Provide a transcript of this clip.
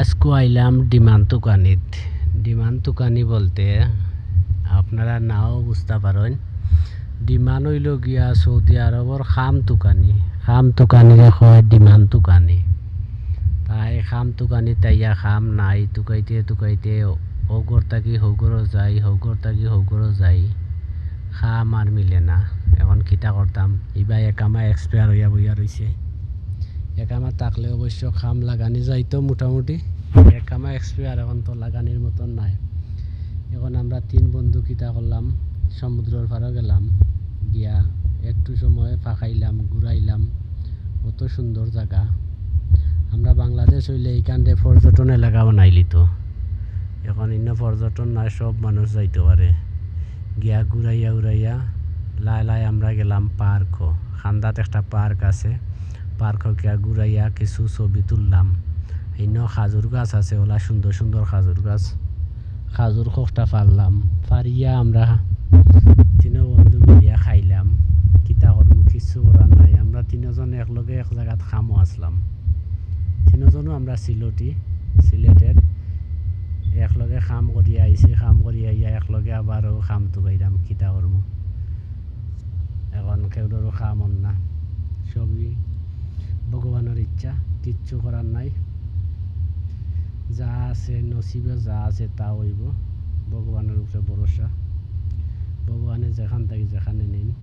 আজকে আইলাম demand তুকানিত। Demand তুকানি বলতে আপনারা নাও বুঝতে পারেন। ডিমান হইল গিয়া সৌদি আরবর খাম তুকানিরে কয় ডিমান তুকানি। তাই খাম তুকানি তাইয়া খাম নাই তুকাইতে তুকাইতে হৌগর থাকি হৌগরও যাই, হৌগর থাকি হৌগরও যাই, খাম আর মিলে না। এখন কিতা করতাম, ইবা একামা এক্সপায়ার হইয়া বইয়া রয়েছে। একামা থাকলে অবশ্য খাম লাগানি যাইতো মোটামুটি, একামা এক্সপায়ার এখন তো লাগানির মতন নাই। এখন আমরা 3 বন্ধু কিতা করলাম, সমুদ্রের পাড়ে গেলাম, গিয়া একটু সময় ফাঁকাইলাম, ঘুরাইলাম। কত সুন্দর জায়গা। আমরা বাংলাদেশ হইলে এইখানে পর্যটন এলাকা বানাইলি তো, এখন ইন্ন পর্যটন নাই, সব মানুষ যাইতে পারে। গিয়া ঘুরাইয়া উড়াইয়া লাই আমরা গেলাম পার্কও। খান্দাত একটা পার্ক আছে, পার্কও গিয়া ঘুরাইয়া কিছু ছবি তুললাম। ইন্ন খাজুর গাছ আছে, ওলা সুন্দর সুন্দর খাজুর গাছ, খাজুর খোকটা পারলাম, পারিয়া আমরা 3 বন্ধু মিলিয়া খাইলাম। কিতা করবো, কিছু করার নাই। আমরা 3 জন একলগে এক জায়গাত খামও আসলাম। 3 জনও আমরা সিলেটের একলগে খাম করিয়া আইছি, খাম করিয়া আইয়া একলগে আবারও খাম তুকাইলাম। কিতা করবো, এখন কেউরও খামন না, সবই ভগবানের ইচ্ছা, কিচ্ছু করার নাই। যা আছে নসিবে, যা আছে তা হইব। ভগবানের উপরে ভরসা, ভগবানে যেখান থেকে যেখানে নিন।